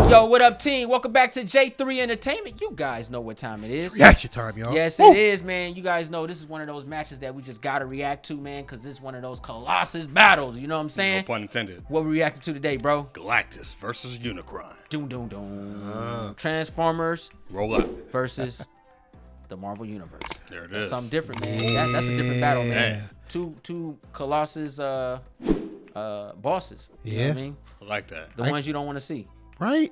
Yo, what up, team? Welcome back to J3 Entertainment. You guys know what time it is. It's reaction time, y'all. Yes, it is, man. You guys know this is one of those matches that we just gotta react to, man, because this is one of those Colossus battles. You know what I'm saying? No pun intended. What we reacting to today, bro? Galactus versus Unicron. Doom, doom, doom. Transformers Roll up. versus the Marvel Universe. There it That's is. something different, man. That's a different battle, man. Yeah. Two Colossus bosses. You know Yeah. what I mean? I like that. The ones you don't want to see. Right?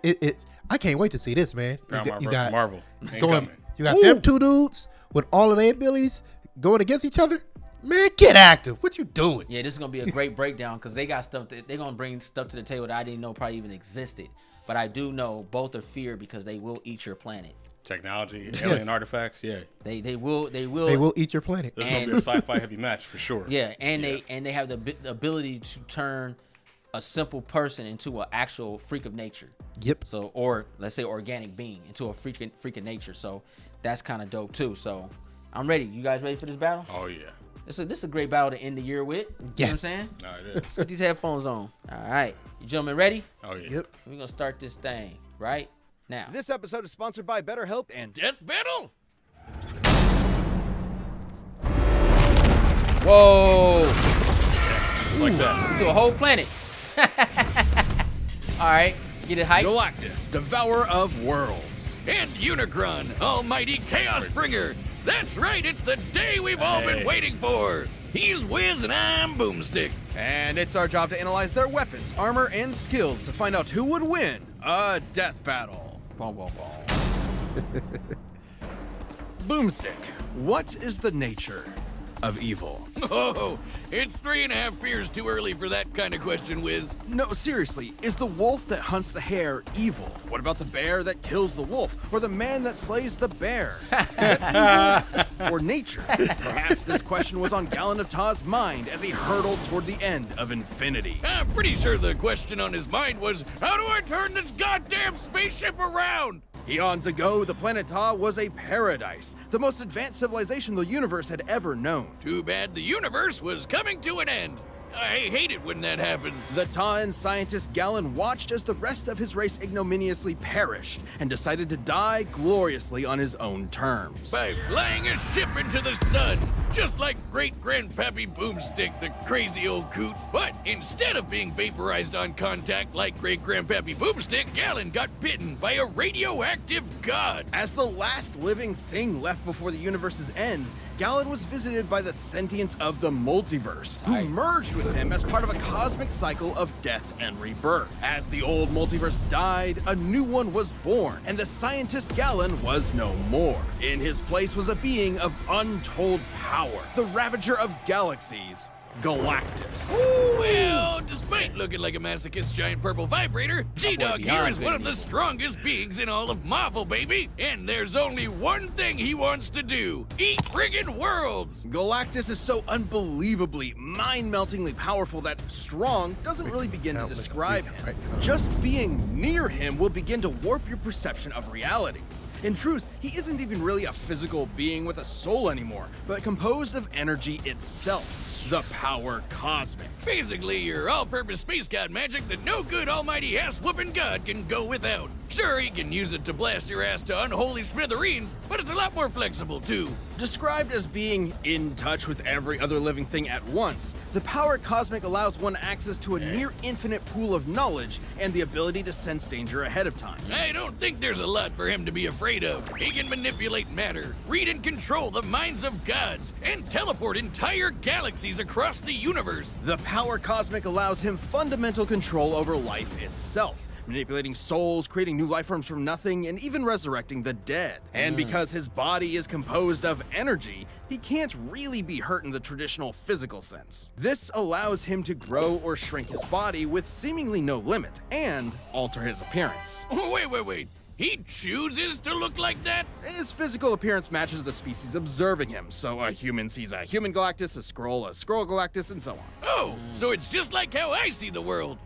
I can't wait to see this, man. You got Marvel. Ain't going, coming. you got them two dudes with all of their abilities going against each other. Man, get active. What you doing? Yeah, this is gonna be a great breakdown because they got stuff that they're gonna bring stuff to the table that I didn't know probably even existed. But I do know both are feared because they will eat your planet. Technology, alien artifacts, yeah. They will They will eat your planet. This is gonna be a sci-fi heavy match for sure. Yeah, and they have the ability to turn a simple person into an actual freak of nature. Yep. So, or let's say organic being into a freak of nature. So that's kind of dope too. So I'm ready. You guys ready for this battle? Oh yeah. This is a great battle to end the year with. You know what I'm saying? No, it is. Let's get these headphones on. All right, you gentlemen ready? Oh yeah. Yep. We're gonna start this thing right now. This episode is sponsored by BetterHelp and Death Battle. Whoa! Like that. To a whole planet. All right, get it hyped. Galactus, Devourer of Worlds. And Unicron, Almighty Chaos Bringer. That's right, it's the day we've all been waiting for. He's Wiz and I'm Boomstick. And it's our job to analyze their weapons, armor, and skills to find out who would win a death battle. Boom, boom, boom. Boomstick, what is the nature of evil? Oh, it's 3.5 beers too early for that kind of question, Wiz. No, seriously, is the wolf that hunts the hare evil? What about the bear that kills the wolf? Or the man that slays the bear? Is that evil or nature? Perhaps this question was on Gallon of Ta's mind as he hurtled toward the end of infinity. I'm pretty sure the question on his mind was, how do I turn this goddamn spaceship around? Eons ago, the planet Ta was a paradise, the most advanced civilization the universe had ever known. Too bad the universe was coming to an end. I hate it when that happens. The Ta'an scientist Gallon watched as the rest of his race ignominiously perished and decided to die gloriously on his own terms. By flying a ship into the sun, just like great-grandpappy Boomstick, the crazy old coot. But instead of being vaporized on contact like great-grandpappy Boomstick, Gallon got bitten by a radioactive god. As the last living thing left before the universe's end, Gallon was visited by the sentience of the multiverse, who merged with him as part of a cosmic cycle of death and rebirth. As the old multiverse died, a new one was born, and the scientist Gallon was no more. In his place was a being of untold power, the Ravager of Galaxies, Galactus. Well, despite looking like a masochist giant purple vibrator, G-Dog here is one of the strongest beings in all of Marvel, baby. And there's only one thing he wants to do: eat friggin' worlds. Galactus is so unbelievably, mind-meltingly powerful that strong doesn't really begin to describe him. Just being near him will begin to warp your perception of reality. In truth, he isn't even really a physical being with a soul anymore, but composed of energy itself. The power cosmic. Basically, your all-purpose space god magic that no good almighty ass-whooping god can go without. Sure, he can use it to blast your ass to unholy smithereens, but it's a lot more flexible, too. Described as being in touch with every other living thing at once, the power cosmic allows one access to a near-infinite pool of knowledge and the ability to sense danger ahead of time. I don't think there's a lot for him to be afraid of. He can manipulate matter, read and control the minds of gods, and teleport entire galaxies across the universe. The power cosmic allows him fundamental control over life itself, manipulating souls, creating new life forms from nothing, and even resurrecting the dead. And because his body is composed of energy, he can't really be hurt in the traditional physical sense. This allows him to grow or shrink his body with seemingly no limit, and alter his appearance. Wait. He chooses to look like that? His physical appearance matches the species observing him, so a human sees a human Galactus, a Skrull Galactus, and so on. Oh, so it's just like how I see the world.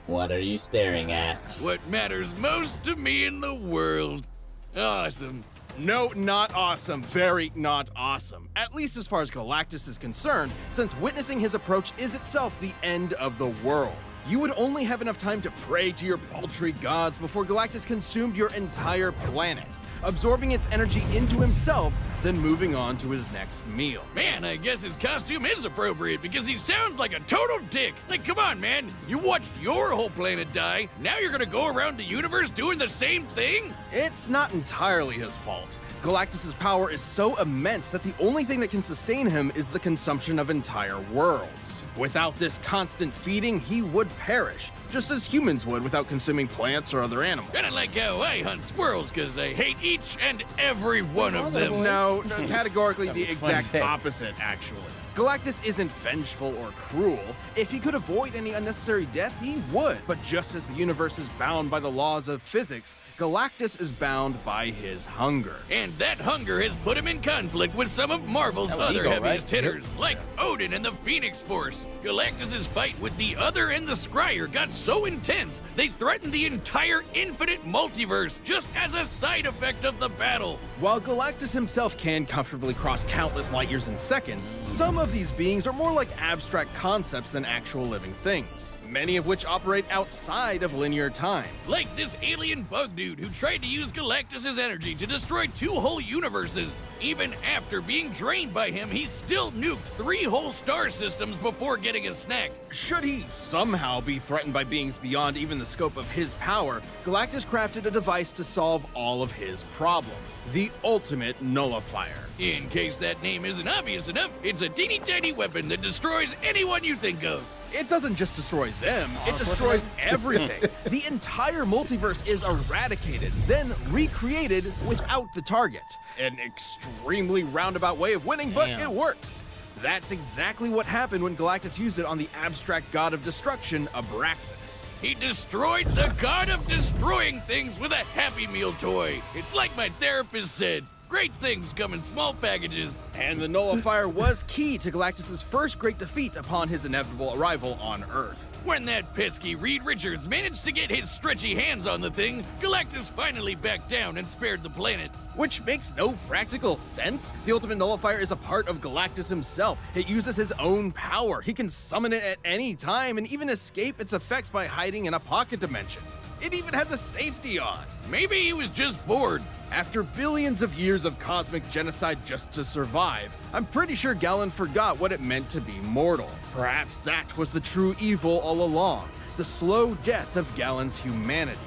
What are you staring at? What matters most to me in the world. Awesome. No, not awesome. Very not awesome. At least as far as Galactus is concerned, since witnessing his approach is itself the end of the world. you would only have enough time to pray to your paltry gods before Galactus consumed your entire planet, absorbing its energy into himself, then moving on to his next meal. Man, I guess his costume is appropriate because he sounds like a total dick. Like, come on, man. You watched your whole planet die. Now you're gonna go around the universe doing the same thing? It's not entirely his fault. Galactus's power is so immense that the only thing that can sustain him is the consumption of entire worlds. Without this constant feeding, he would perish, just as humans would without consuming plants or other animals. Kinda like how I hunt squirrels because I hate each and every one of them. No, categorically the exact say. opposite, actually. Galactus isn't vengeful or cruel. If he could avoid any unnecessary death, he would. But just as the universe is bound by the laws of physics, Galactus is bound by his hunger. And that hunger has put him in conflict with some of Marvel's That was other Ego, heaviest right? hitters, like Odin and the Phoenix Force. Galactus's fight with the Other and the Scryer got so intense, they threatened the entire infinite multiverse just as a side effect of the battle. While Galactus himself can comfortably cross countless light years in seconds, some of these beings are more like abstract concepts than actual living things, many of which operate outside of linear time. Like this alien bug dude who tried to use Galactus's energy to destroy 2 whole universes. Even after being drained by him, he still nuked 3 whole star systems before getting a snack. Should he somehow be threatened by beings beyond even the scope of his power, Galactus crafted a device to solve all of his problems, the ultimate nullifier. In case that name isn't obvious enough, it's a teeny tiny weapon that destroys anyone you think of. It doesn't just destroy them, it destroys everything. The entire multiverse is eradicated, then recreated without the target. An extremely roundabout way of winning, but Damn. it works. That's exactly what happened when Galactus used it on the abstract god of destruction, Abraxas. He destroyed the god of destroying things with a Happy Meal toy. It's like my therapist said, great things come in small packages. And the nullifier was key to Galactus' first great defeat upon his inevitable arrival on Earth. When that pesky Reed Richards managed to get his stretchy hands on the thing, Galactus finally backed down and spared the planet. Which makes no practical sense. The ultimate nullifier is a part of Galactus himself. It uses his own power. He can summon it at any time and even escape its effects by hiding in a pocket dimension. It even had the safety on. Maybe he was just bored. After billions of years of cosmic genocide just to survive, I'm pretty sure Galen forgot what it meant to be mortal. Perhaps that was the true evil all along, the slow death of Galen's humanity.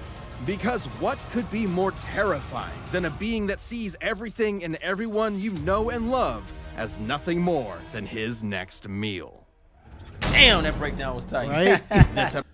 Because what could be more terrifying than a being that sees everything and everyone you know and love as nothing more than his next meal? Damn, that breakdown was tight. Right? This ep-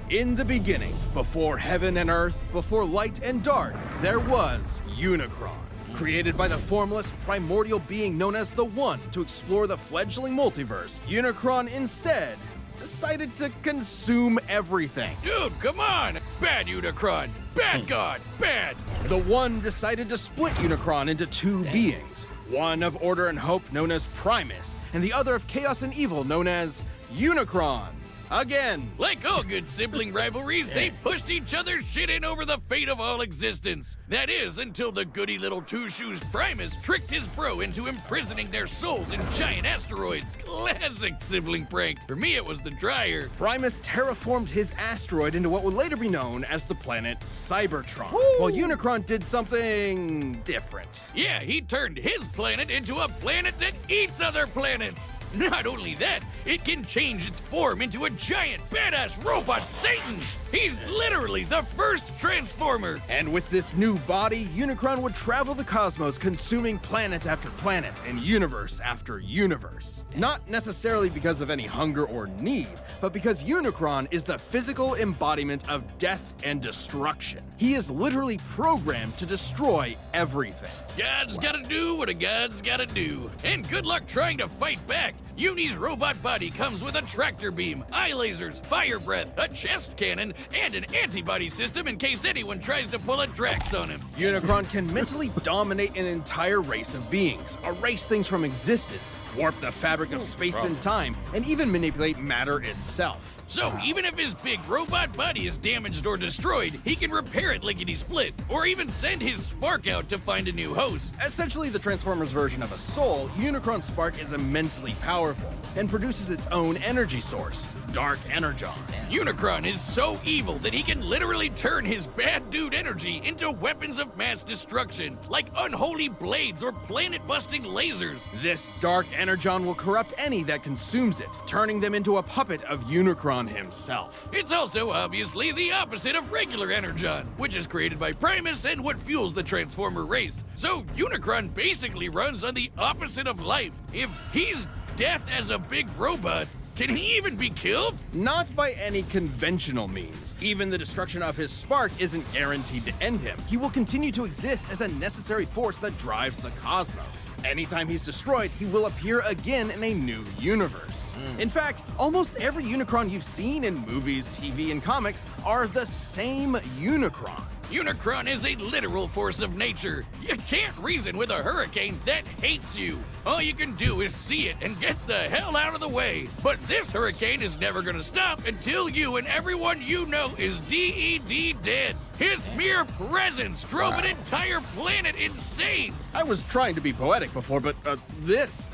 In the beginning, before heaven and earth, before light and dark, there was Unicron. Created by the formless, primordial being known as the One to explore the fledgling multiverse, Unicron instead decided to consume everything. Dude, come on! Bad Unicron! Bad God! Bad! The One decided to split Unicron into 2 beings, one of order and hope known as Primus, and the other of chaos and evil known as Unicron. Again. Like all good sibling rivalries, they pushed each other's shit in over the fate of all existence. That is, until the goody little two-shoes Primus tricked his bro into imprisoning their souls in giant asteroids. Classic sibling prank. For me, it was the dryer. Primus terraformed his asteroid into what would later be known as the planet Cybertron, while Unicron did something different. Yeah, he turned his planet into a planet that eats other planets. Not only that, it can change its form into a giant badass robot Satan. He's literally the first Transformer. And with this new body, Unicron would travel the cosmos, consuming planet after planet and universe after universe. Not necessarily because of any hunger or need, but because Unicron is the physical embodiment of death and destruction. He is literally programmed to destroy everything. God's gotta do what a god's gotta do. And good luck trying to fight back. Uni's robot body comes with a tractor beam, eye lasers, fire breath, a chest cannon, and an antibody system in case anyone tries to pull a Drax on him. Unicron can mentally dominate an entire race of beings, erase things from existence, warp the fabric of space and time, and even manipulate matter itself. So even if his big robot body is damaged or destroyed, he can repair it lickety-split, or even send his spark out to find a new host. Essentially the Transformers version of a soul, Unicron's spark is immensely powerful and produces its own energy source, Dark Energon. Unicron is so evil that he can literally turn his bad dude energy into weapons of mass destruction, like unholy blades or planet-busting lasers. This Dark Energon will corrupt any that consumes it, turning them into a puppet of Unicron himself. It's also obviously the opposite of regular Energon, which is created by Primus and what fuels the Transformer race. So Unicron basically runs on the opposite of life. If he's death as a big robot, can he even be killed? Not by any conventional means. Even the destruction of his spark isn't guaranteed to end him. He will continue to exist as a necessary force that drives the cosmos. Anytime he's destroyed, he will appear again in a new universe. In fact, almost every Unicron you've seen in movies, TV, and comics are the same Unicron. Unicron is a literal force of nature. You can't reason with a hurricane that hates you. All you can do is see it and get the hell out of the way. But this hurricane is never gonna stop until you and everyone you know is DED dead. His mere presence drove an entire planet insane. I was trying to be poetic before, but this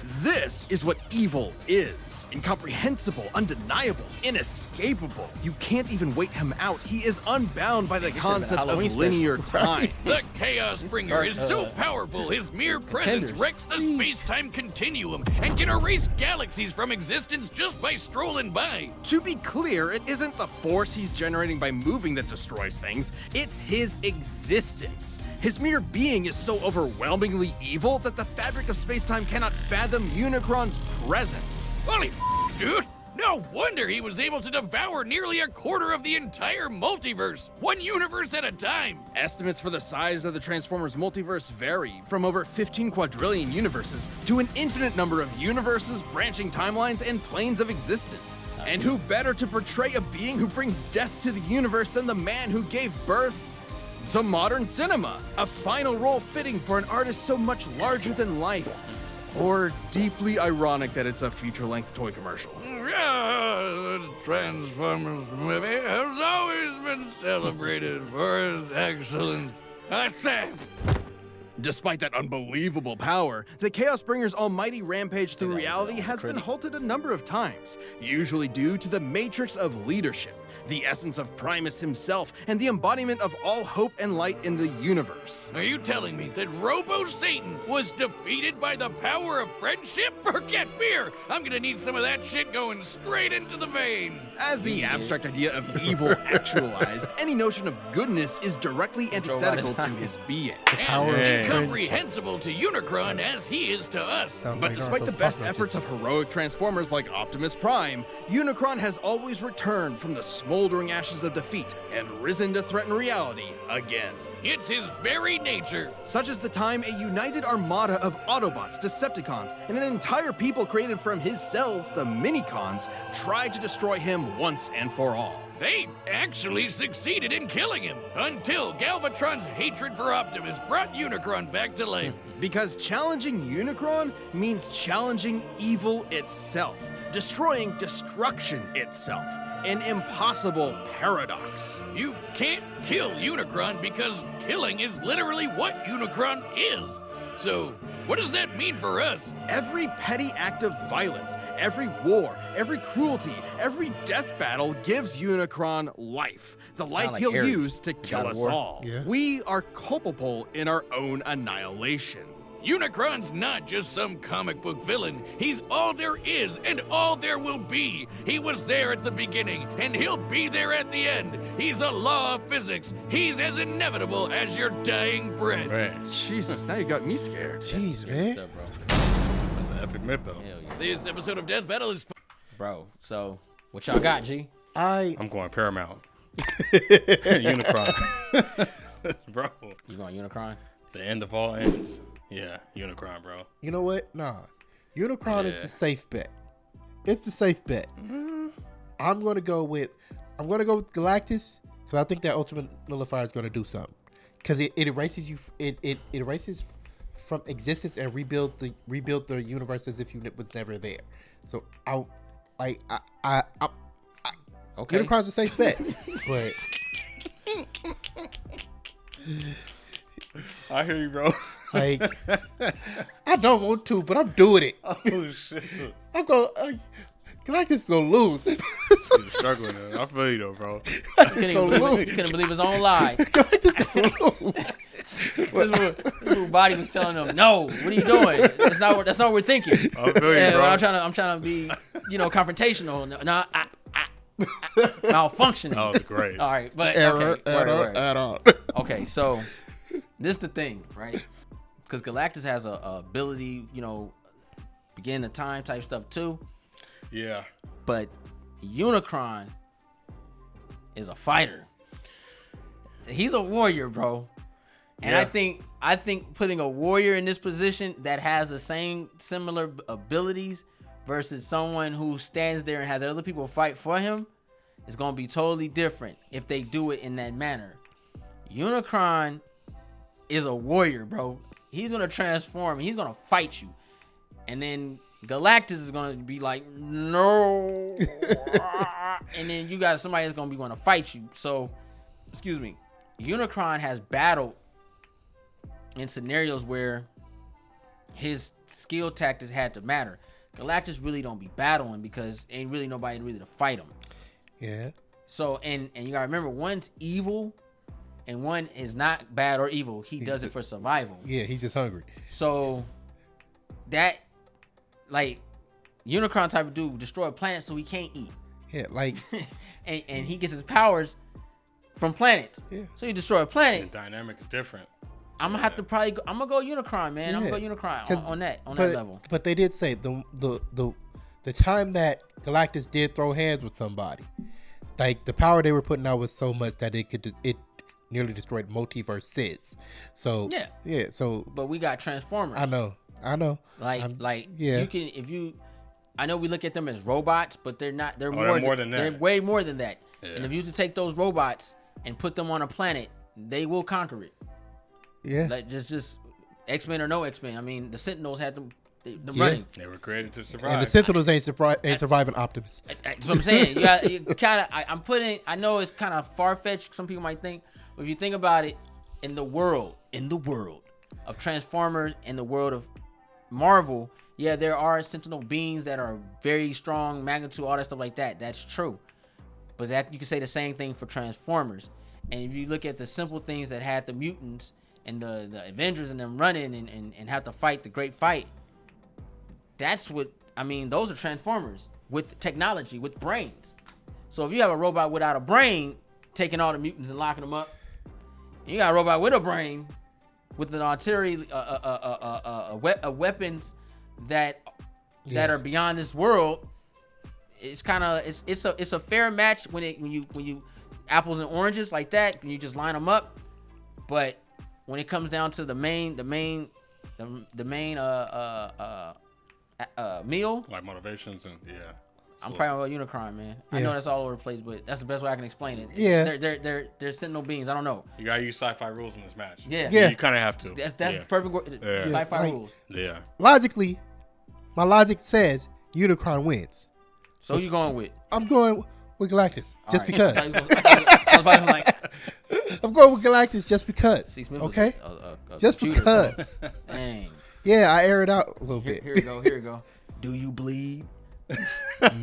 is what evil is. Incomprehensible, undeniable, inescapable. You can't even wait him out. He is unbound by the concept of linear time. The Chaos Bringer is so powerful, his mere presence wrecks the space-time continuum and can erase galaxies from existence just by strolling by. To be clear, it isn't the force he's generating by moving that destroys things. It's his existence. His mere being is so overwhelmingly evil that the fabric of space-time cannot fathom Unicron's presence. Holy dude! No wonder he was able to devour nearly a quarter of the entire multiverse, one universe at a time. Estimates for the size of the Transformers multiverse vary, from over 15 quadrillion universes to an infinite number of universes, branching timelines, and planes of existence. And who better to portray a being who brings death to the universe than the man who gave birth to modern cinema? A final role fitting for an artist so much larger than life. Or deeply ironic that it's a feature-length toy commercial. The Transformers movie has always been celebrated for its excellence. I say. Despite that unbelievable power, the Chaos Bringer's almighty rampage through reality has been halted a number of times, usually due to the matrix of leadership, the essence of Primus himself, and the embodiment of all hope and light in the universe. Are you telling me that Robo-Satan was defeated by the power of friendship? Forget beer! I'm gonna need some of that shit going straight into the vein. As the abstract idea of evil actualized, any notion of goodness is directly antithetical to his being. Power of As incomprehensible to Unicron as he is to us. Sounds But like despite the Naruto's best Pop efforts Rockets. of heroic Transformers like Optimus Prime, Unicron has always returned from the smoldering ashes of defeat and risen to threaten reality again. It's his very nature. Such as the time a united armada of Autobots, Decepticons, and an entire people created from his cells, the Minicons, tried to destroy him once and for all. They actually succeeded in killing him, until Galvatron's hatred for Optimus brought Unicron back to life. Because challenging Unicron means challenging evil itself, destroying destruction itself. An impossible paradox. You can't kill Unicron because killing is literally what Unicron is. So, what does that mean for us? Every petty act of violence, every war, every cruelty, every death battle gives Unicron life. The life like he'll Ares. use to kill God of us War. all. Yeah. We are culpable in our own annihilation. Unicron's not just some comic book villain. He's all there is and all there will be. He was there at the beginning and he'll be there at the end. He's a law of physics. He's as inevitable as your dying breath. Right. Jesus, now you got me scared. Jeez, man. Stuff, bro. That's an epic myth, though. Hell yeah. This episode of Death Battle is Bro, so what y'all got, G? I'm going Paramount. Unicron. Bro, You going Unicron? the end of all ends. Yeah, Unicron, bro. You know what? Nah. Unicron is the safe bet. It's the safe bet. I'm gonna go with Galactus because I think that Ultimate Nullifier is gonna do something. Because it erases you. It erases from existence and rebuild the universe as if you was never there. So Okay. Unicron's a safe bet. But I hear you, bro. like, I don't want to, but I'm doing it. Oh shit. I'm going. Galactus is gonna lose. He's struggling. I feel you though, bro. He couldn't believe his own lie. Galactus gonna lose. His body was telling him, "No, what are you doing? That's not what we're thinking." I feel you, bro. I'm trying to be, confrontational. No, malfunctioning. That was great. All right, but Error, okay, word. add on. Okay, so this is the thing, right? Because Galactus has a ability, begin the time type stuff too. Yeah. But Unicron is a fighter. He's a warrior, bro. And Yeah. I think putting a warrior in this position that has the same similar abilities versus someone who stands there and has other people fight for him is going to be totally different if they do it in that manner. Unicron is a warrior, bro. He's going to transform. He's going to fight you. And then Galactus is going to be like, no. And then you got somebody that's going to be going to fight you. So, excuse me. Unicron has battled in scenarios where his skill tactics had to matter. Galactus really don't be battling because ain't really nobody really to fight him. Yeah. So, and you got to remember, one's evil and one is not bad or evil. He does it for survival. Yeah, he's just hungry. So, that, like, Unicron type of dude destroy a planet so he can't eat. Yeah, like and he gets his powers from planets. Yeah. So you destroy a The planet. dynamic is different. I'm gonna have to probably go, I'm gonna go Unicron, man. I'm gonna go Unicron on that level. But they did say the time that Galactus did throw hands with somebody, like the power they were putting out was so much that it nearly destroyed multiverses. So yeah. So But we got Transformers. I know. You can I know we look at them as robots, but they're not. They're more than that. They're way more than that. Yeah. And if you to take those robots and put them on a planet, they will conquer it. Yeah. Like just X-Men or no X-Men. I mean, the Sentinels had them running. They were created to survive. And the Sentinels ain't surviving Optimus. That's what I'm saying. I know it's kind of far-fetched. Some people might think, but if you think about it, in the world of Transformers, in the world of Marvel, yeah, there are Sentinel beings that are very strong, magnitude, all that stuff like that. That's true. But that you can say the same thing for Transformers. And if you look at the simple things that had the mutants and the Avengers and them running and have to fight the great fight, that's what, I mean, those are Transformers with technology, with brains. So if you have a robot without a brain taking all the mutants and locking them up, and you got a robot with a brain with an artillery weapons that are beyond this world, it's kind of it's a fair match when you apples and oranges like that, when you just line them up. But when it comes down to the main meal, like motivations and I'm probably about Unicron, man. I know that's all over the place, but that's the best way I can explain it. Yeah. They're Sentinel beings. I don't know. You gotta use sci-fi rules in this match. Yeah. You kind of have to. That's perfect sci-fi rules. Yeah. Logically, my logic says Unicron wins. So who you going with? I'm going with Galactus just because. I was about to be like, I'm going with Galactus just because. C. Smith was Okay? a Just computer, because. bro. Dang. Yeah, I air it out a little bit. Here we go. Do you bleed?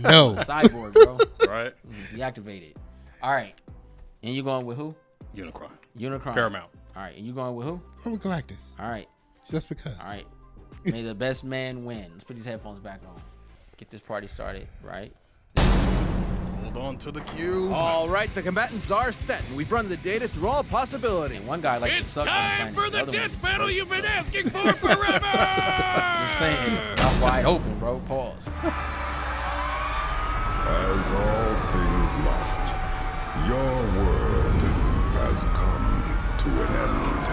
No. Cyborg, bro. Right. Deactivated. All right. And you going with who? Unicron. Paramount. All right. And you going with who? I'm with Galactus. All right. Just because. All right. May the best man win. Let's put these headphones back on. Get this party started, right? Hold on to the cue. All right, the combatants are set, and we've run the data through all possibilities. And one guy like It's time for the death battle you've been asking for forever! Just saying, mouth wide open, bro. Pause. As all things must, your world has come to an end.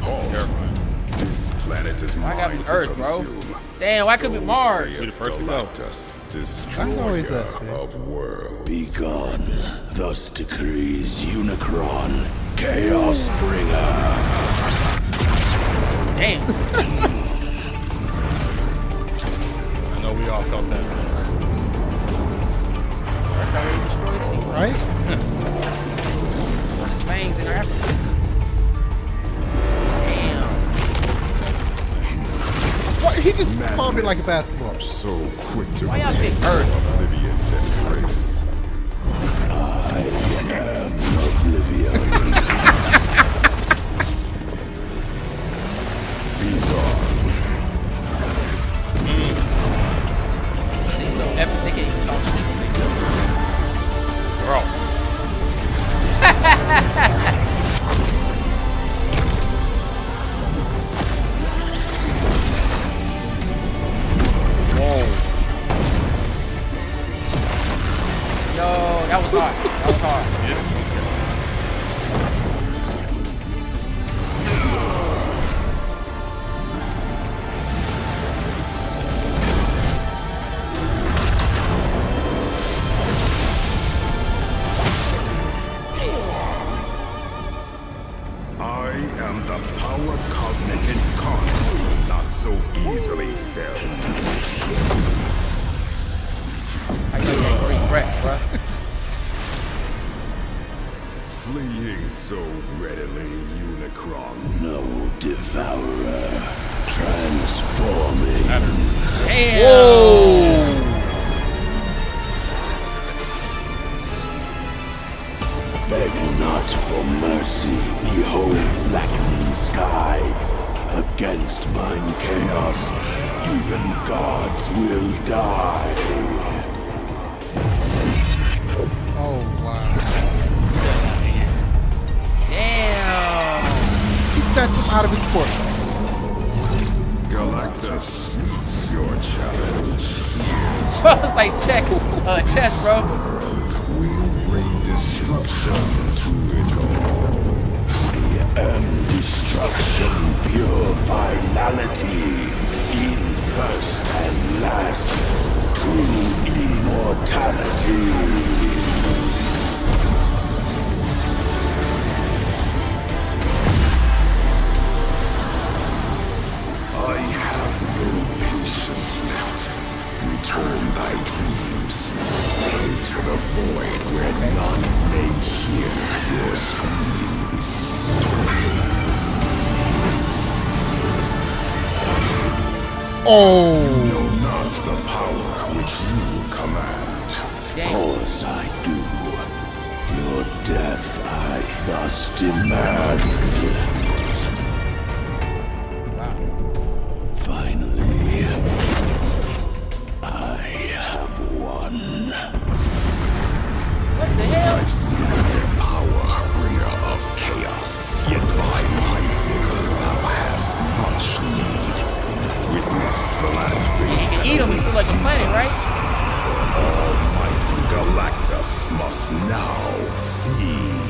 Halt. This planet is Why gotta be mine to Earth, bro? consume. Damn, why could it be Mars? Be the first to go. Galactus, I know he's destroyer us, man. of worlds. Be gone, thus decrees Unicron, Chaos Bringer. Damn. I know all felt that. Earth already destroyed anyway. Right? On his fangs in Africa. Damn. What? He just palmed it like a basketball. So quick to Why y'all pick Earth? Oblivion's embrace. I am Oblivion. Be gone. They so epic they can't even talk shit. Bro. Whoa. Yo, that was hard. That was hard. I am the power cosmic incarnate, not so easily felled. I got that great breath, bro. Fleeing so readily, Unicron. No devourer. Transforming. Damn. Beg not for mercy. Behold blackening skies. Against mine chaos, even gods will die. Oh, wow. Damn. He snatched him out of his court. Galactus meets your challenge. Bro, it's like chess, bro. We'll bring destruction to it all. I am destruction, pure finality. In first and last, true immortality. I have no patience left. Return thy dreams. Enter the void where none may hear your screams. Oh. Know not the power which you command. Of course I do. Your death I thus demand. Finally, I have won. What the hell? I've seen their power, bringer of chaos. Yet by my vigor thou hast much need. Witness the last fate. You can eat him, he's still like a planet, right? For almighty Galactus must now feed.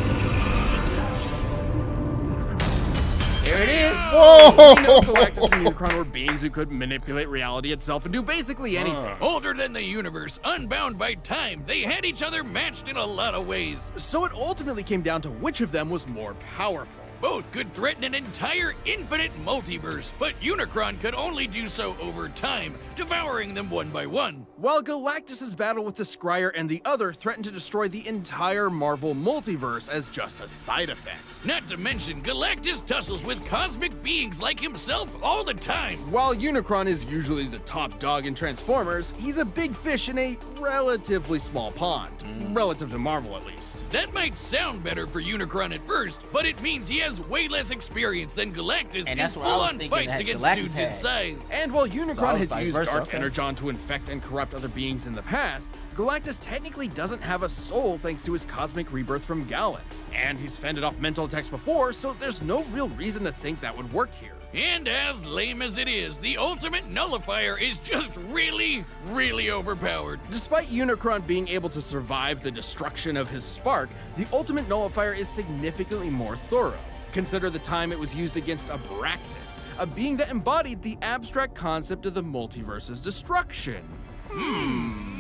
There it is. Whoa. We know Galactus and Unicron were beings who could manipulate reality itself and do basically anything. Older than the universe, unbound by time, they had each other matched in a lot of ways. So it ultimately came down to which of them was more powerful. Both could threaten an entire infinite multiverse, but Unicron could only do so over time, devouring them one by one. While Galactus's battle with the Scryer and the other threatened to destroy the entire Marvel multiverse as just a side effect. Not to mention, Galactus tussles with cosmic beings like himself all the time. While Unicron is usually the top dog in Transformers, he's a big fish in a relatively small pond. Relative to Marvel, at least. That might sound better for Unicron at first, but it means he has way less experience than Galactus And in that's what I was full-on thinking fights that against Galactus dudes had. his size. And while So I Unicron was has vice used versa, Dark okay. Energon to infect and corrupt other beings in the past, Galactus technically doesn't have a soul thanks to his cosmic rebirth from Galen. And he's fended off mental attacks before, so there's no real reason to think that would work here. And as lame as it is, the ultimate nullifier is just really, really overpowered. Despite Unicron being able to survive the destruction of his spark, the ultimate nullifier is significantly more thorough. Consider the time it was used against Abraxas, a being that embodied the abstract concept of the multiverse's destruction.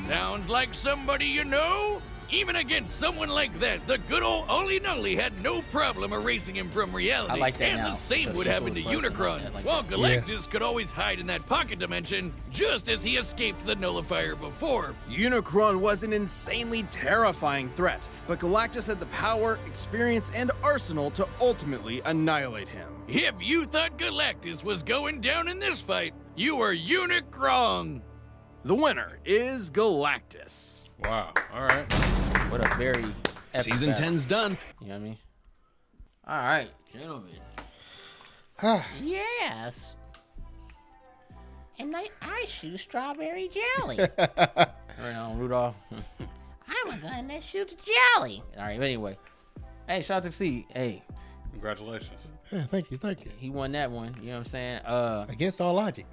Sounds like somebody you know? Even against someone like that, the good old Oli Noli had no problem erasing him from reality. I like that and now. the same So would people happen to was busting on Unicron, that like while that. Galactus could always hide in that pocket dimension, just as he escaped the nullifier before. Unicron was an insanely terrifying threat, but Galactus had the power, experience, and arsenal to ultimately annihilate him. If you thought Galactus was going down in this fight, you were Unicron. The winner is Galactus. Wow. All right. What a very epic Season battle. 10's done. You know what I mean? All right, gentlemen. Yes. And I shoot strawberry jelly. Right on, Rudolph. I'm a gun that shoots jelly. All right, but anyway. Hey, shout out to C. Hey, Congratulations. Yeah, thank you. he won that one. You know what I'm saying? Against all logic.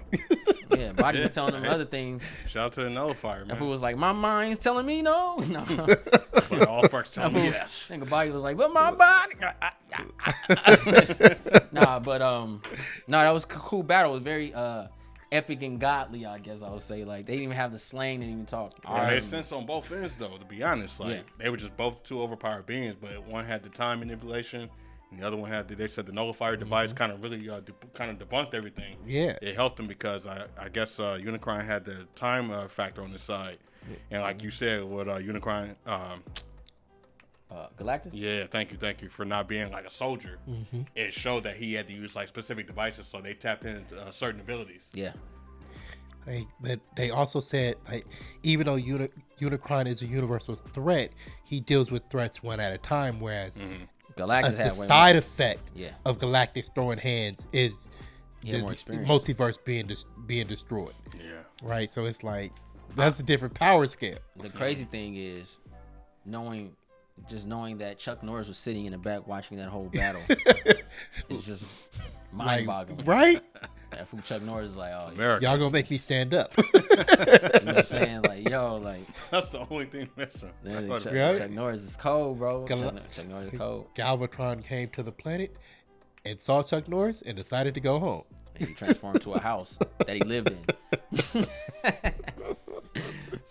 Yeah, Body was telling him other things. Shout out to the nullifier, If man. it was like, my mind's telling me no. No. But all sparks tell me yes. Nigga Body was like, but my body. Nah, but no, that was a cool battle. It was very epic and godly, I guess I would say. Like they didn't even have the slang, they didn't even talk. It made sense on both ends, though, to be honest. Like, they were just both two overpowered beings, but one had the time manipulation, and the other one had, they said the nullifier device kind of really kind of debunked everything. Yeah. It helped him because I guess Unicron had the time factor on his side. And like you said, with Unicron, Galactus? yeah, thank you for not being like a soldier. It showed that he had to use like specific devices, so they tapped into certain abilities. Yeah. But they also said, like, even though Unicron is a universal threat, he deals with threats one at a time, whereas Galactus the had way side effect Yeah. of Galactus throwing hands is He had the more experience. multiverse being destroyed. Yeah. Right? So it's like, that's a different power scale. The crazy thing is knowing that Chuck Norris was sitting in the back watching that whole battle. It's just mind-boggling. Right? That fool Chuck Norris is like, oh, America. Y'all gonna make me stand up. you know what I'm saying? Like, yo, like, That's the only thing missing. Chuck Norris is cold, bro. Gal- Chuck Norris is cold. Galvatron came to the planet and saw Chuck Norris and decided to go home. And he transformed to a house that he lived in.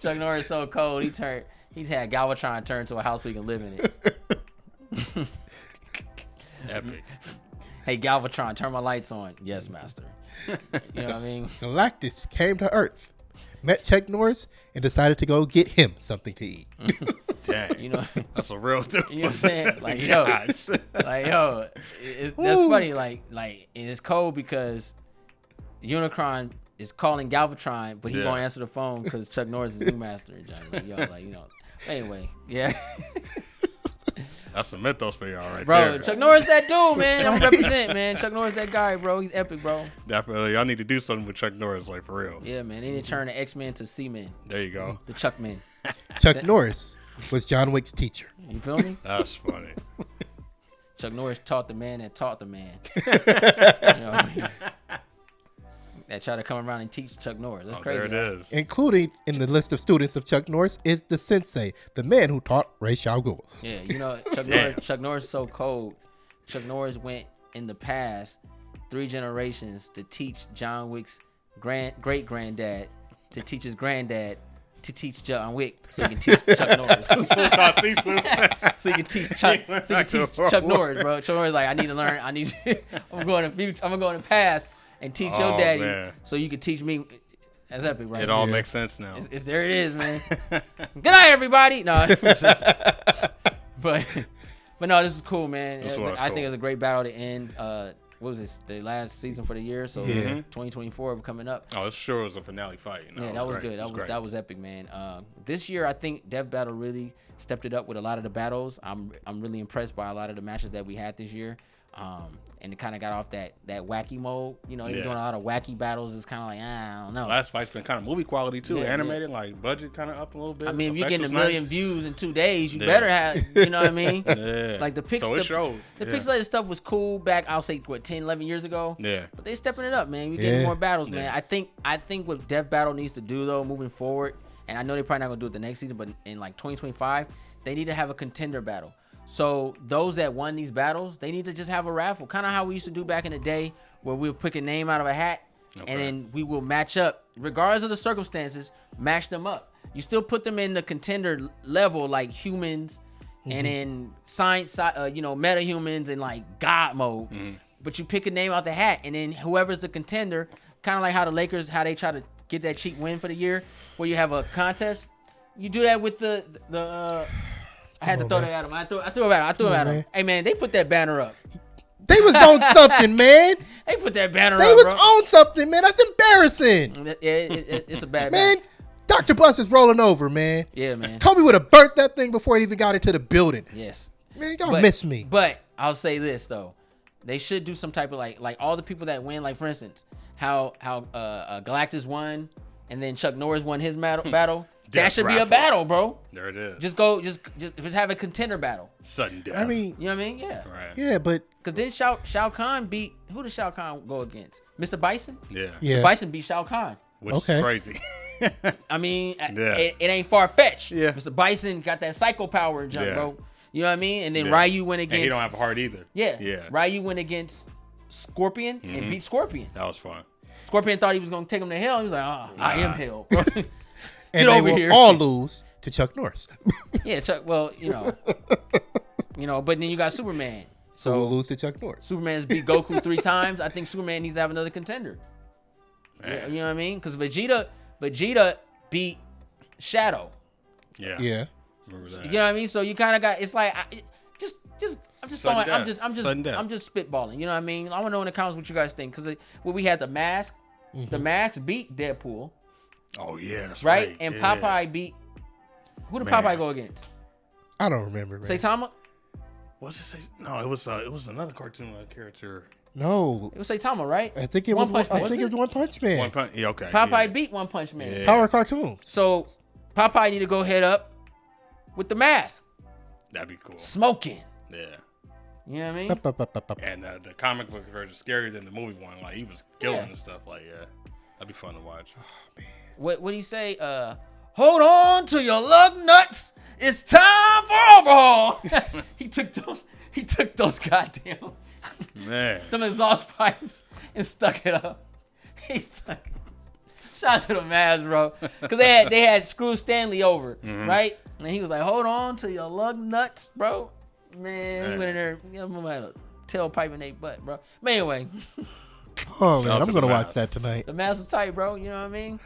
Chuck Norris so cold, he had Galvatron turn to a house so he can live in it. Epic. Hey, Galvatron, turn my lights on. Yes, master. You know what I mean? Galactus came to Earth, met Chuck Norris, and decided to go get him something to eat. Dang. You know, That's a real dude. you know what I'm saying? Like, yo, Gosh. that's funny. Like, it's cold because Unicron is calling Galvatron, but he Yeah. gonna answer the phone because Chuck Norris is new master. Like, yo, like, you know. Anyway, yeah. That's a mythos for y'all right Bro, there. Chuck Norris that dude, man. I'm represent, man. Chuck Norris that guy, bro. He's epic, bro. Definitely. Y'all need to do something with Chuck Norris, like, for real. Yeah, man. They need to turn the X-Men to C-Men. There you go. The Chuck Men. Chuck Norris was John Wick's teacher. You feel me? That's funny. Chuck Norris taught the man that taught the man. You know what I mean? That try to come around and teach Chuck Norris. That's crazy. There it right? is. Including in the list of students of Chuck Norris is the sensei, the man who taught Ra's al Ghul. Yeah, you know, Chuck Norris is so cold. Chuck Norris went in the past 3 generations to teach John Wick's great-granddad to teach his granddad to teach John Wick so he can teach Chuck Norris. So he can teach Chuck Norris, bro. Chuck Norris like, I need to learn. I'm going to go in the past and teach your daddy so you can teach me. That's epic, right? It all makes sense now. There it is, man. Good night, everybody. No, but no, this is cool, man. I think it's a great battle to end. What was this? The last season for the year, so 2024 coming up. Oh, it sure was a finale fight. Yeah, that was good. That was epic, man. This year, I think Death Battle really stepped it up with a lot of the battles. I'm really impressed by a lot of the matches that we had this year. And it kind of got off that wacky mode. You know, they were doing a lot of wacky battles. It's kind of like, I don't know. Last fight's been kind of movie quality too. Yeah, Animated, like budget kind of up a little bit. I mean, if you're Effects getting 1 was million nice. views in 2 days, you better have, you know what I mean? Yeah. Like the So it showed. The pixelated stuff was cool back, I'll say, 10, 11 years ago. Yeah. But they stepping it up, man. We're getting more battles, man. I think what Death Battle needs to do, though, moving forward, and I know they're probably not going to do it the next season, but in like 2025, they need to have a contender battle. So those that won these battles, they need to just have a raffle, kind of how we used to do back in the day, where we'll pick a name out of a hat, and then we will match up, regardless of the circumstances, match them up. You still put them in the contender level like humans, and then science, metahumans and like God mode. But you pick a name out the hat, and then whoever's the contender, kind of like how the Lakers, how they try to get that cheap win for the year, where you have a contest. You do that with the. I had to throw that at him. I threw it at him. Hey man, they put that banner up. They was on something, man. They put that banner up. They was on something, man. That's embarrassing. Yeah, it's a bad man. banner. Dr. Bus is rolling over, man. Yeah, man. Kobe would have burnt that thing before it even got into the building. Yes. Man, y'all miss me. But I'll say this though, they should do some type of like all the people that win, like for instance, how Galactus won, and then Chuck Norris won his battle. That should be a battle, bro. There it is. Just have a contender battle. Sudden death. I mean, you know what I mean? Yeah. Right. Yeah, but because then Shao Kahn beat, who did Shao Kahn go against? Mr. Bison? Yeah. Mr. Bison beat Shao Kahn. Which is crazy. I mean, it ain't far-fetched. Yeah. Mr. Bison got that psycho power and jump, bro. You know what I mean? And then Ryu went against... And he don't have a heart either. Yeah. Yeah. Ryu went against Scorpion and beat Scorpion. That was fun. Scorpion thought he was going to take him to hell. He was like, I am hell, bro. And they will all lose to Chuck Norris. Yeah, Chuck. Well, but then you got Superman. So we'll lose to Chuck Norris. Superman's beat Goku 3 times. I think Superman needs to have another contender. Yeah, you know what I mean? Because Vegeta beat Shadow. Yeah. Yeah. Remember that. You know what I mean? So you kind of got. It's like I'm just spitballing. You know what I mean? I want to know in the comments what you guys think. Because we had the mask. The mask beat Deadpool. Oh yeah, that's right. right. And Popeye beat. Who did Popeye go against? I don't remember. Man. Saitama? What's it? No, it was another cartoon character. No, it was Saitama, right? I think it was. I think it was One Punch Man. One Punch. Yeah, okay. Popeye beat One Punch Man. Yeah. Power cartoon. So Popeye need to go head up with the mask. That'd be cool. Smoking. Yeah. You know what I mean? And the comic book version scarier than the movie one. Like he was killing and stuff. Like that'd be fun to watch. Oh man. What he say? Hold on to your lug nuts. It's time for overhaul. He took those goddamn them exhaust pipes and stuck it up. Shout out to the Mavs, bro, because they had Screw Stanley over, right? And he was like, "Hold on to your lug nuts, bro." Man, he went in there, had a tailpipe in their butt, bro. But anyway. Oh man, I'm gonna watch that tonight. The Mavs are tight, bro. You know what I mean?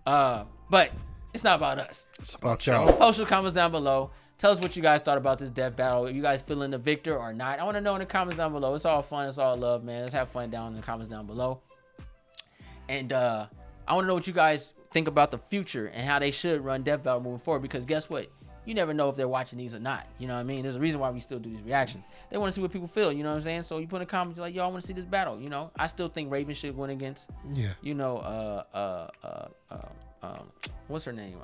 But it's not about us. It's about y'all. Post your comments down below. Tell us what you guys thought about this death battle. Are you guys feeling the victor or not? I want to know in the comments down below. It's all fun. It's all love, man. Let's have fun down in the comments down below. And I want to know what you guys think about the future and how they should run death battle moving forward. Because guess what? You never know if they're watching these or not. You know what I mean? There's a reason why we still do these reactions. They want to see what people feel. You know what I'm saying? So you put in the comments like, yo, I want to see this battle. You know, I still think Raven should win against. Yeah. You know, what's her name?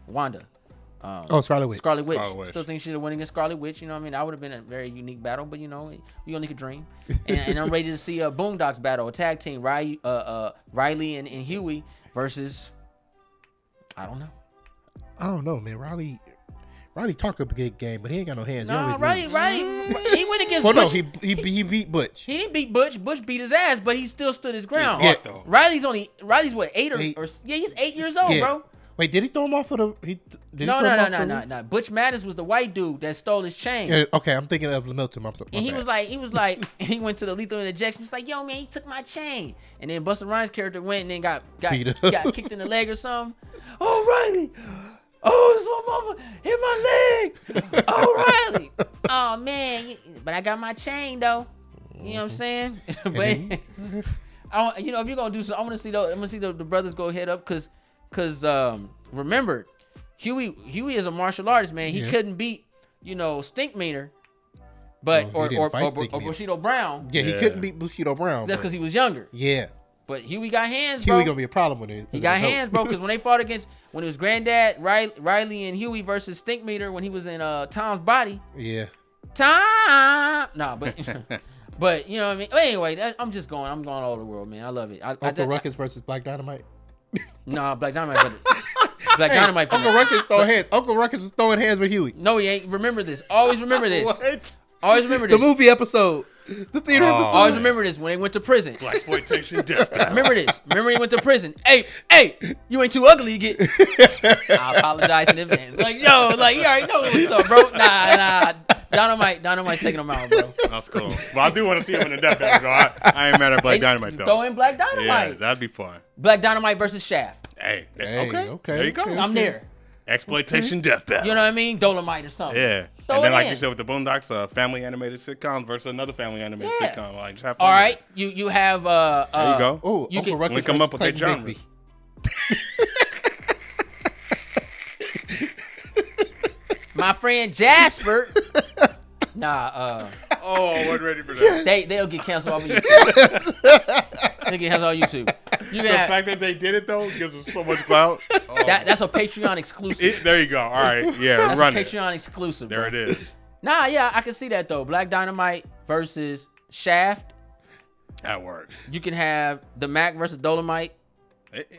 Wanda. Scarlet Witch. Scarlet Witch. Still think she should have won against Scarlet Witch. You know what I mean? That would have been a very unique battle, but you know, we only could dream. And I'm ready to see a Boondocks battle, a tag team, Riley and Huey versus, I don't know, man. Riley talk a big game, but he ain't got no hands. No, Riley, he went against Butch. No, he beat Butch. He didn't beat Butch. Butch beat his ass, but he still stood his ground. Yeah. Riley's what, 8 or yeah, he's 8 years old, bro. Wait, did he throw him off of the? No. Butch Madness was the white dude that stole his chain. Yeah, okay, I'm thinking of Milton. And he was like, he went to the lethal injection. He was like, yo, man, he took my chain. And then Busta Rhymes' character went and then got kicked in the leg or something. Oh, Riley. Oh, this one motherfucker hit my leg. Oh, Riley. Oh, man. But I got my chain, though. You know what I'm saying? But, if you're going to do something, I'm going to see the brothers go head up because remember, Huey is a martial artist, man. He couldn't beat, Stink Meaner. But, or Bushido Brown. Yeah, he couldn't beat Bushido Brown. That's because he was younger. Yeah. But Huey got hands, bro. Huey gonna be a problem with it. He got hands, bro, because when they fought when it was Granddad, Riley and Huey versus Stink Meter when he was in Tom's body. Yeah. Tom! Nah, but you know what I mean? But anyway, I'm going all over the world, man. I love it. Uncle Ruckus versus Black Dynamite? Nah, Black Dynamite. Dynamite. Uncle Ruckus throwing hands. Uncle Ruckus was throwing hands with Huey. No, he ain't. Remember this. Always remember this. What? Always remember this. The movie episode. The theater of the soul. Always remember this when they went to prison. Blaxploitation death battle. Remember this. Remember he went to prison. Hey, you ain't too ugly to get. I apologize in advance. Like, yo, like, you already know what's up, bro. Nah. Dynamite's taking him out, bro. That's cool. Well, I do want to see him in the death battle, though. I ain't mad at Black Dynamite, though. Throw in Black Dynamite. Yeah, that'd be fun. Black Dynamite versus Shaft. Hey, okay. There you go. I'm there. Exploitation death battle. You know what I mean? Dolomite or something. Yeah. Throw And then, it like in. you said, with the Boondocks, family animated sitcoms versus another family animated sitcom. Like, just have fun. All with right. it. You have There you go. Oh, You Uncle can- Ruckus Link 'em up with their versus Clayton genres. Bigsby. my friend Jasper. Oh, I wasn't ready for that. They'll get canceled off of YouTube. They get canceled off YouTube. You The can have, fact that they did it, though, gives us so much clout. Oh. that's a Patreon exclusive. There you go. All right. Yeah, That's run a it. Patreon exclusive. There bro. it is. Nah, yeah, I can see that though. Black Dynamite versus Shaft. That works. You can have the Mac versus Dolomite.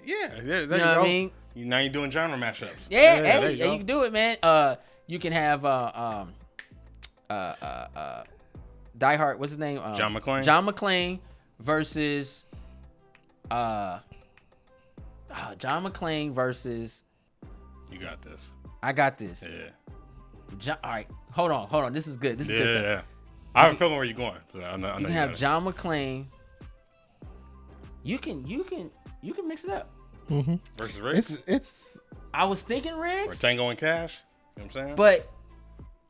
Yeah, there You you know go. what I mean? Now you're doing genre mashups. Yeah, there hey, you yeah, go. you can do it, man. You can have Die Hard. What's his name? John McClane. John McClane versus John McClane versus. You got this. I got this. Yeah. All right, hold on. This is good. This is good stuff. Yeah. I have a feeling where you're going. So I know You can you have got it. John McClane. You can mix it up. versus Riggs. It's I was thinking Or Riggs, Tango and Cash. You know what I'm saying? but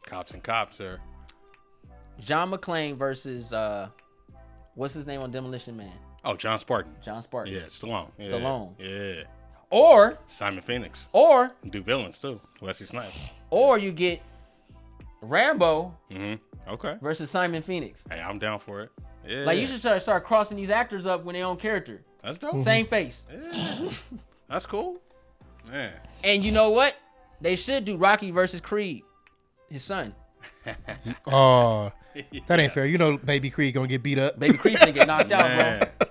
Cops and Cops there. John McClane versus what's his name on Demolition Man? Oh, John Spartan. John Spartan. Yeah, Stallone. Yeah. Stallone. Yeah. Or Simon Phoenix. do villains too. Wesley Snipes. or you get Rambo Okay. versus Simon Phoenix. Hey, I'm down for it. Yeah. Like you should start crossing these actors up when they own character. That's dope. Same face. Yeah. That's cool. Man. And you know what? They should do Rocky versus Creed, his son. that ain't fair. You know, Baby Creed gonna get beat up. Baby Creed's gonna get knocked out, Man. bro.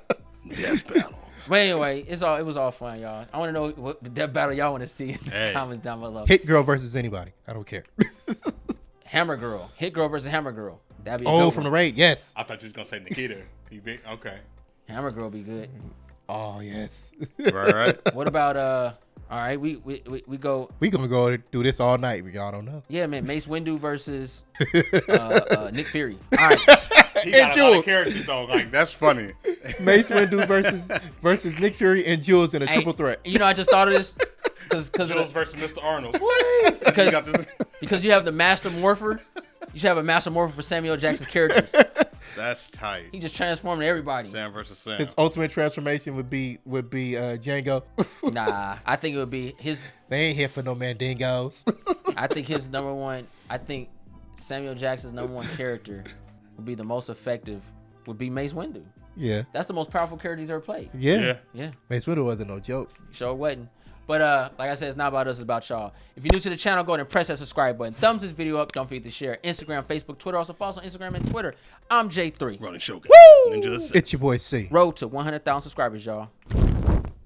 Death battle. But anyway, it was all fun, y'all. I want to know what the death battle y'all want to see in the Hey. comments down below. Hit Girl versus anybody. I don't care. Hammer Girl, Hit Girl versus Hammer Girl. That'd be a Oh, good from the one. raid. Yes. I thought you was gonna say Nikita. Okay. Hammer Girl be good. Oh yes. Right. What about All right, we go. We gonna go do this all night. We y'all don't know. Yeah, man. Mace Windu versus Nick Fury. All right. He got a lot Jules. of characters though. Like that's funny. Mace Windu versus Nick Fury and Jules in a triple threat. You know, I just thought of this because Jules versus Mr. Arnold. Please. Because- You got this. because you have the Master Morpher. You should have a Master Morpher for Samuel L. Jackson's characters. That's tight. He just transforming everybody. Sam versus Sam. His ultimate transformation would be Django. Nah, I think it would be his. They ain't here for no mandingos. I think his number one. I think Samuel Jackson's number one character would be the most effective. Would be Mace Windu. Yeah. That's the most powerful character he's ever played. Yeah. Yeah. Mace Windu wasn't no joke. Sure wasn't. But like I said, it's not about us, it's about y'all. If you're new to the channel, go ahead and press that subscribe button. Thumbs this video up. Don't forget to share. Instagram, Facebook, Twitter. Also follow us on Instagram and Twitter. I'm J3. Running Shogun. Woo! Ninja It's your boy C. Road to 100,000 subscribers, y'all.